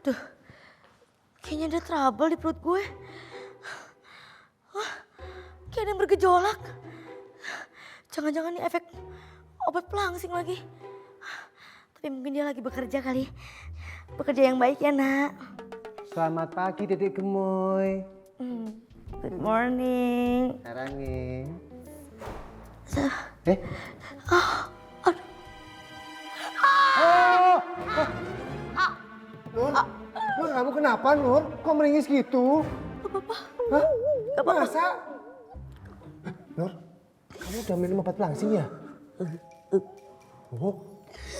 Duh, kayaknya ada trouble di perut gue. Wah, kayak ada yang bergejolak. Jangan-jangan ini efek obat pelangsing lagi. Tapi mungkin dia lagi bekerja kali. Bekerja yang baik ya, Nak. Selamat pagi, Dedek Gemoy. Good morning. Sarangi. Nur, kamu kenapa, Nur? Kok meringis gitu? Gak apa-apa. Hah? Gak apa-apa. Masa? Nur, kamu udah minum obat pelangsing ya? Oh,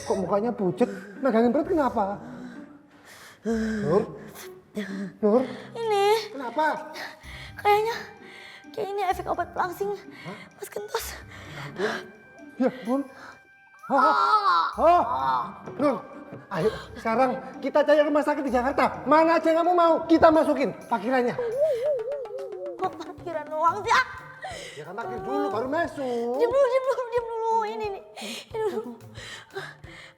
kok mukanya pucet? Megangin perut kenapa? Nur? Nur? Ini, Kenapa? kayaknya ini efek obat pelangsing. Mas Kentos. Ya ampun. Nur, ayo sekarang kita cari rumah sakit di Jakarta. Mana aja kamu mau, kita masukin parkirannya. Kok parkiran doang sih? Ah! Ya kan parkir dulu, baru masuk. Diam dulu. Ini dulu.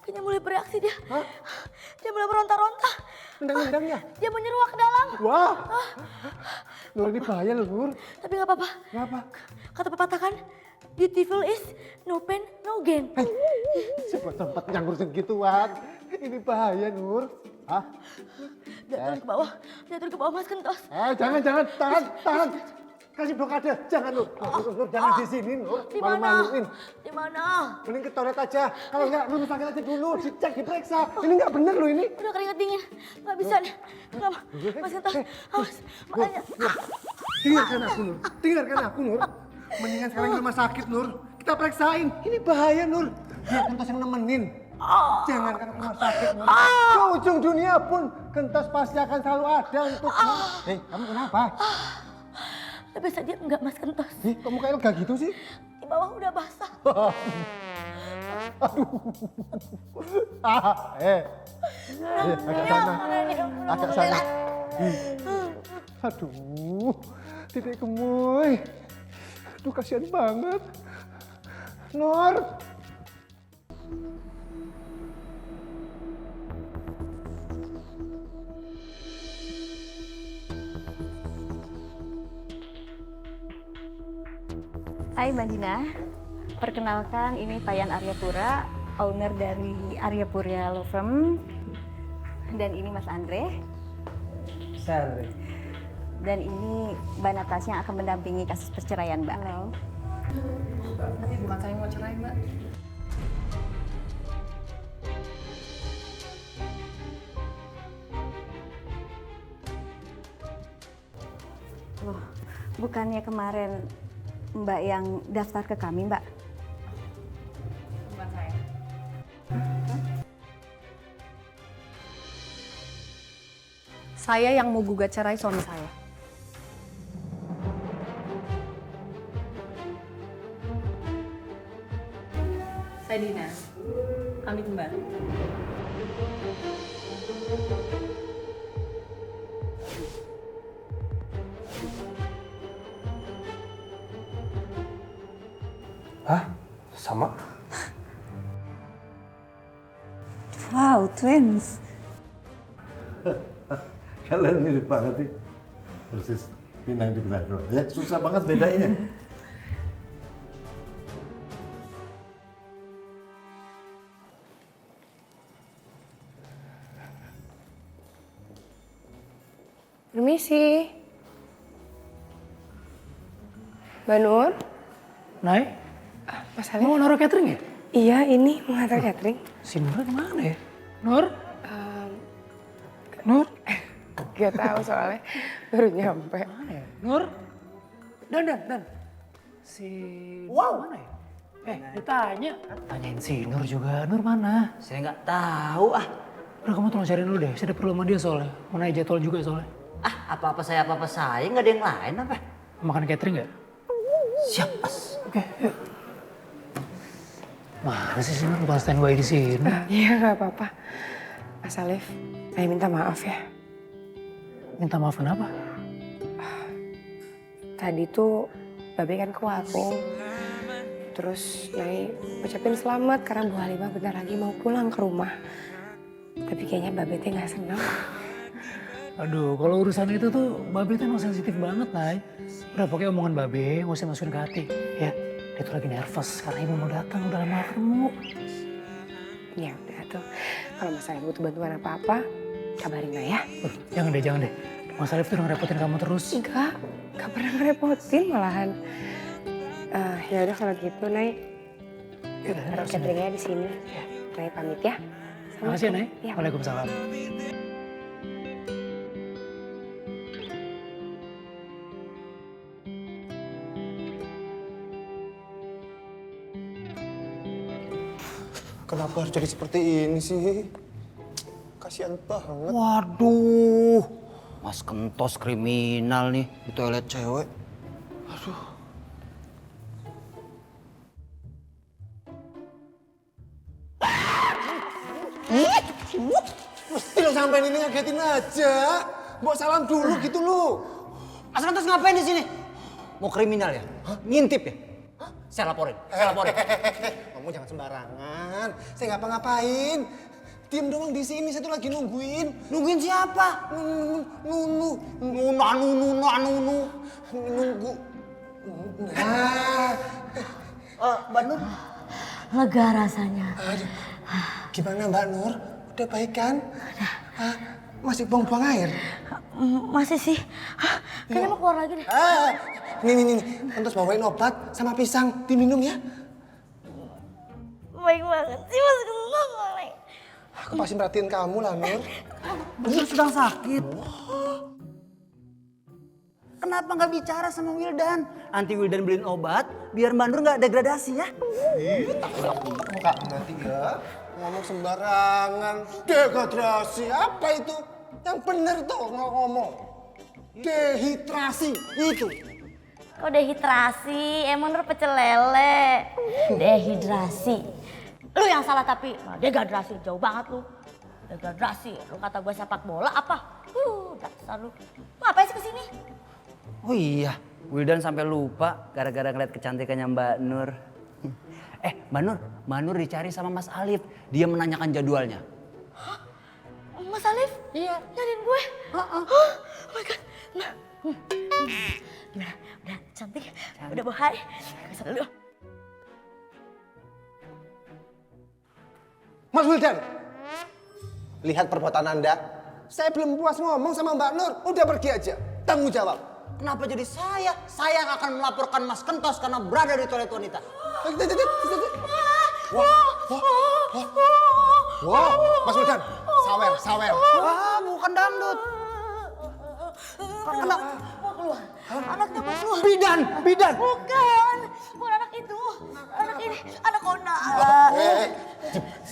Kayaknya mulai bereaksi dia. Hah? Dia mulai meronta-ronta. Nendang-nendangnya. Dia menyeruak ke dalam. Wah. Nur, ini bahaya loh, Nur. Tapi gak apa-apa. Kenapa? Kata pepatah kan, beautiful is no pain, no gain. Sempat yang ngurusin gituan. Ini bahaya, Nur. Hah? Dia turun ke bawah Mas Kentos. Jangan. Tahan. Kasih blokade. Jangan, Nur. Nur, jangan di sini, Nur. Di mana? Malu-maluin. Di mana? Mending ke toilet aja. Kalau enggak, rumah sakit aja dulu. Dicek, diperiksa. Ini enggak bener loh ini. Udah keringet dingin. Gak bisa nih. Gak, Mas Kentos. Awas. Makanya. Dengarkan aku, Nur. Mendingan sekarang ke rumah sakit, Nur. Kita periksain. Ini bahaya, Nur. Biar Kentos yang nemenin. Jangan ke rumah sakit, Nur. Ke ujung dunia pun, Kentos pasti akan selalu ada untukmu. Hei, kamu kenapa? Lebih saja enggak Mas Kentos. Kok mukanya lega gitu sih? Di bawah udah basah. Agak sana. Agak sana. Aduh, Dedek Gemoy. Aduh, kasihan banget. Nur. Hai Mbak Dina, perkenalkan ini Payan Aryapura, owner dari Aryapura Law Firm. Dan ini Mas Andre. Saya Andre. Dan ini Mbak Natasha yang akan mendampingi kasus perceraian Mbak. Halo. Tapi bukan saya yang mau cerai, Mbak. Loh, bukannya kemarin Mbak yang daftar ke kami, Mbak? Bukan saya. Saya yang mau gugat cerai suami saya. Saya Dina. Kami kembali. Hah? Sama? Wow, twins. Kalian mirip banget sih. Persis pinang di belakang. Ya, susah banget bedanya. Permisi. Mbak Nur? Nay, Mas Alif? mau naruh catering ya? Iya, ini mengantar catering. Si Nur kemana ya? Nur? Nur? Gak tahu soalnya baru nyampe. Mana ya? Nur? Dan. Si Nur mana ya? Ditanya. Tanyain si Nur juga. Nur mana? Saya nggak tahu ah. Udah kamu tolong cariin dulu deh. Saya ada perlu sama dia soalnya. Mau naik jadwal juga soalnya. Apa-apa saya nggak ada yang lain apa? Makan catering nggak? Siap pas. Oke, yuk. Mana sih si Nur? Bukan standby di sini. Iya, gak apa-apa. Mas Alif, saya minta maaf ya. Minta maaf kenapa? Tadi tuh Babe kan ke warung. Terus Nai ucapin selamat karena Bu Halimah bentar lagi mau pulang ke rumah. Tapi kayaknya Babe teh gak senang. Aduh, kalau urusan itu tuh Babe tuh emang sensitif banget, Nay. Udah pokoknya omongan Babe nggak usah masukin ke hati, ya. Dia tuh lagi nervous karena ibu mau datang, udah lama gak ketemu. Ya udah tuh, kalau Mas Alif butuh bantuan apa-apa, kabarin Nay ya. Jangan deh, jangan deh. Mas Alif tuh udah ngerepotin kamu terus. Enggak pernah ngerepotin malahan. Ya udah kalau gitu Nay, taruh cateringnya di sini. Nay pamit ya. Makasih ya, Nay. Ya. Waalaikumsalam. Kenapa harus jadi seperti ini sih? Kasihan banget. Waduh, Mas Kentos kriminal nih di toilet cewek. Mesti lo sampein ini ngagetin aja. Mbok salam dulu gitu lo. Mas Kentos ngapain di sini? Mau kriminal ya? Ngintip ya? Saya laporin, saya laporin. Kamu jangan sembarangan. Saya ngapa-ngapain. Diem doang di sini, saya tuh lagi nungguin. Nungguin siapa? Nunu. Nunu. Nunggu. Nah, Mbak Nur, Lega rasanya. gimana Mbak Nur? Udah baik kan? Masih buang-buang air? Masih sih. Kayaknya mau keluar lagi deh. Nih. Terus bawain obat sama pisang diminum ya. Baik banget sih Mas Kentos. Aku pasti merhatiin kamu lah Nur. Nur sedang sakit. Kenapa nggak bicara sama Wildan? Nanti Wildan beliin obat, biar Mbak Nur nggak degradasi ya. Muka nanti ya. Ngomong sembarangan. Dehidrasi apa itu? Yang bener tuh ngomong. Dehidrasi itu. Kok dehidrasi? Emang Nur pecel lele. Dehidrasi. Lu yang salah tapi dehidrasi jauh banget lu. Dehidrasi. Lu kata gue sepak bola apa? Dasar lu. Lu ngapain sih kesini? Oh iya, Wildan sampai lupa gara-gara ngeliat kecantikannya Mbak Nur. Mbak Nur dicari sama Mas Alif. Dia menanyakan jadwalnya. Mas Alif? Iya. Nyariin gue? Oh my God. Nah. Gimana? Udah cantik? Udah bohai? Bisa dulu. Mas Wildan, lihat perbuatan Anda. Saya belum puas ngomong sama Mbak Nur. Udah pergi aja. Tanggung jawab. Kenapa jadi saya? Saya yang akan melaporkan Mas Kentos karena berada di toilet wanita. Wow, Mas Wildan, sawer. Wah, bukan dangdut. Anak mau keluar. Anaknya mau keluar. Bidan. Bukan anak itu. Anak ini, anak Ona.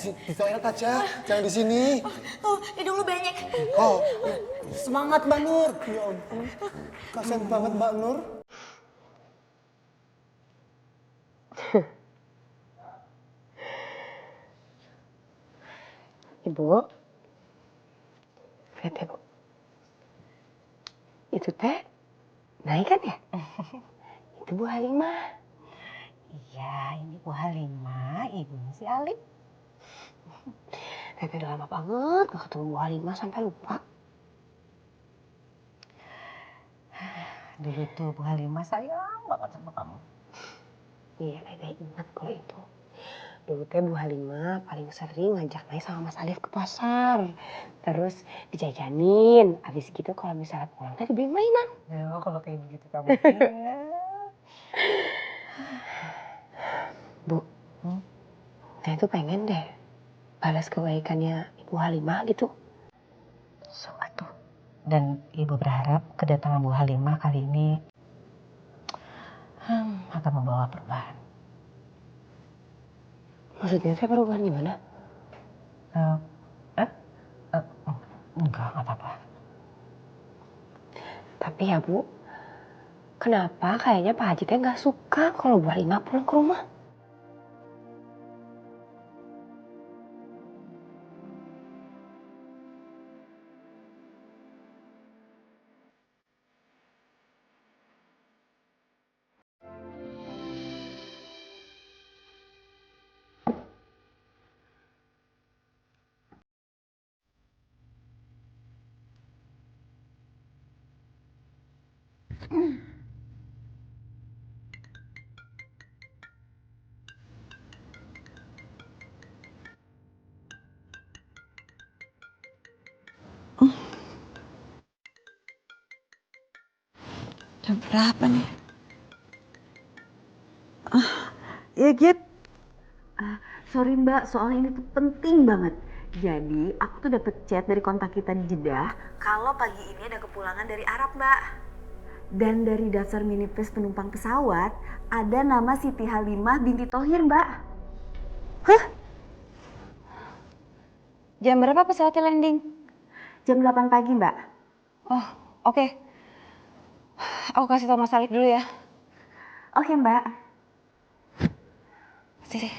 Di toilet aja, jangan di sini. Hidung lu benyek. Oh, Semangat Mbak Nur. ya ampun. Kasian banget Mbak Nur. Ibu, lihat ya Bu. Itu teh naik kan ya? Itu Bu Halimah. Iya, ini Bu Halimah, ibunya si Alif. Teteh udah lama banget gak ketemu Bu Halimah sampai lupa. Dulu tuh Bu Halimah sayang banget sama kamu. Iya, Teteh ingat kalau itu. Dulu teh Bu Halimah paling sering ngajak naik sama Mas Alif ke pasar. Terus dijajanin. Habis gitu kalau misalnya pulang teh dibeliin mainan. Ya, kalau kayak gitu kamu. Bu, saya tuh pengen deh balas kebaikannya Ibu Halimah gitu. So, atuh. Dan Ibu berharap kedatangan Bu Halimah kali ini akan membawa perubahan. Maksudnya saya perubahan gimana? Enggak apa-apa. Tapi ya Bu, kenapa kayaknya Pak Haji teh nggak suka kalau Bu Halimah pulang ke rumah? Jam berapa nih? Ya Git. Sorry Mbak, soalnya ini tuh penting banget. Jadi aku tuh dapet chat dari kontak kita di Jeddah kalau pagi ini ada kepulangan dari Arab Mbak. Dan dari daftar manifest penumpang pesawat ada nama Siti Halimah binti Thohir Mbak. Hah? Jam berapa pesawatnya landing? Jam 8 pagi Mbak. Oh, oke. Aku kasih tau Mas Alif dulu ya. Oke Mbak. Sini.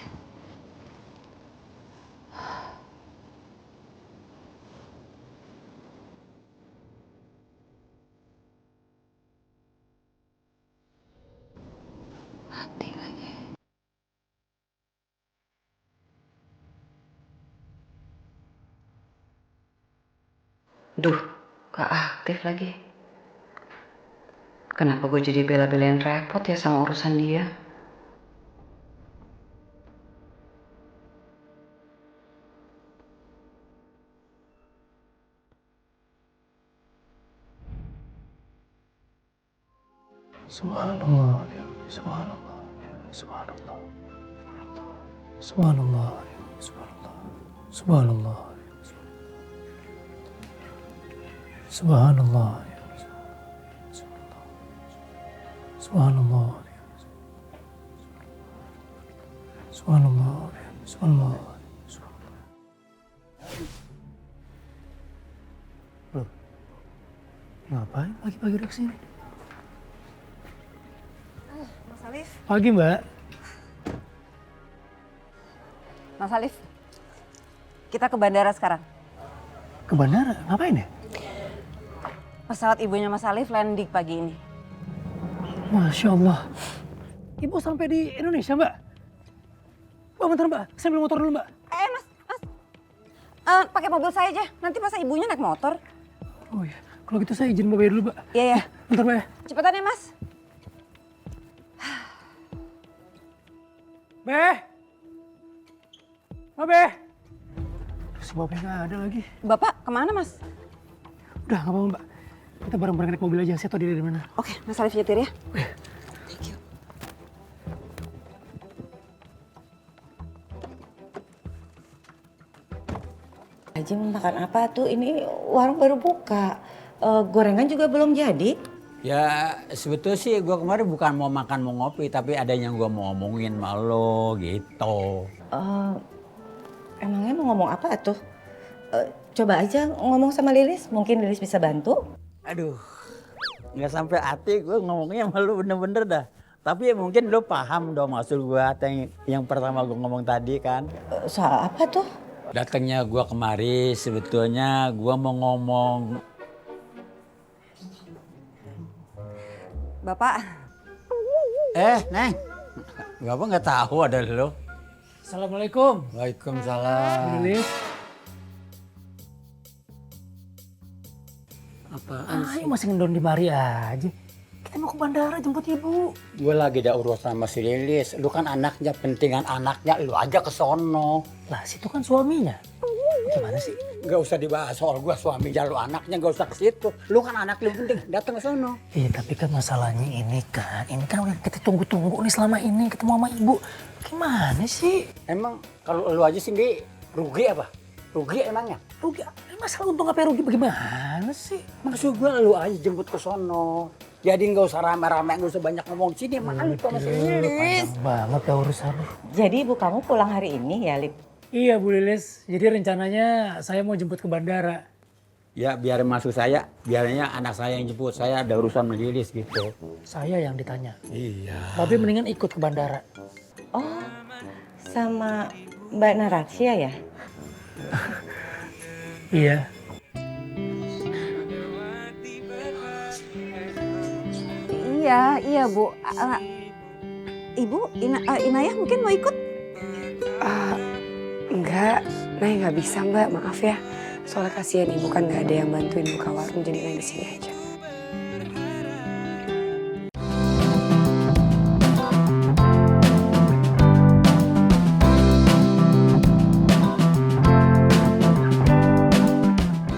Mati lagi. Duh, gak aktif lagi. Kenapa gue jadi bela-belain repot ya sama urusan dia? Subhanallah, ya Rabbi, subhanallah, ya subhanallah. Subhanallah, ya subhanallah. Subhanallah. Subhanallah, ya subhanallah. Subhanallah, ya subhanallah. Loh, ngapain pagi-pagi udah kesini? Mas Alif. Pagi Mbak. Mas Alif. Kita ke bandara sekarang. Ke bandara? Ngapain ya? Pesawat ibunya Mas Alif landing pagi ini. Masya Allah. Ibu sampai di Indonesia Mbak? Mbak bentar Mbak, saya ambil motor dulu Mbak. Mas. Pakai mobil saya aja. Nanti masa ibunya naik motor. Oh iya, kalau gitu saya izin Mbak bayar dulu Mbak. Iya ya. Bentar Mbak ya. Cepetan ya Mas. Beh! Mbak Beh! Terus Mbak nggak ada lagi. Bapak kemana Mas? Udah nggak apa-apa Mbak. Kita bareng-bareng naik mobil aja, saya tahu dia dari mana. Oke, Mas Alif nyetir ya. Thank you. Haji mau makan apa tuh? Ini warung baru buka. Gorengan juga belum jadi. Ya sebetulnya sih gue kemarin bukan mau makan mau ngopi, tapi ada yang gue mau ngomongin sama lo gitu. Emangnya mau ngomong apa tuh? Coba aja ngomong sama Lilis, mungkin Lilis bisa bantu. Aduh, nggak sampai hati gue ngomongnya sama lo bener-bener dah. Tapi ya mungkin lo paham dong maksud gue yang pertama gue ngomong tadi kan. Soal apa tuh? Datangnya gue kemari sebetulnya gue mau ngomong. Bapak. Neng, Bapak nggak tahu ada lo. Assalamualaikum. Waalaikumsalam. Lilis. Apaan sih? Masih ngendon di mari aja. Kita mau ke bandara jemput ibu. Gue lagi ada urusan sama si Lilis. Lu kan anaknya, pentingan anaknya, lu aja ke sono. Lah situ kan suaminya. Gimana sih? Gak usah dibahas soal gue suaminya, lu anaknya gak usah ke situ. Lu kan anak lu penting, datang ke sono. Iya tapi kan masalahnya ini kan udah kita tunggu-tunggu nih selama ini ketemu sama ibu. Gimana sih? Emang kalau lu aja sendiri rugi apa? Rugi emangnya? Rugi? Masalah untung apa rugi bagaimana sih? Maksud gue lu aja jemput ke sono. Jadi gak usah rame-rame, gak usah banyak ngomong di sini. Malu sama si Lilis. Panjang banget ya urusannya. Jadi ibu kamu pulang hari ini ya, Lip? Iya Bu Lilis, jadi rencananya saya mau jemput ke bandara. Ya biar masuk saya, biarnya anak saya yang jemput. Saya ada urusan sama Lilis gitu. Saya yang ditanya. Iya. Tapi mendingan ikut ke bandara. Oh, sama Mbak Naratsia ya? Iya. Iya Bu. Ibu, Inayah mungkin mau ikut? Enggak, Nay nggak bisa Mbak, maaf ya. Soalnya kasihan ibu kan nggak ada yang bantuin buka warung, jadi Nay di sini aja.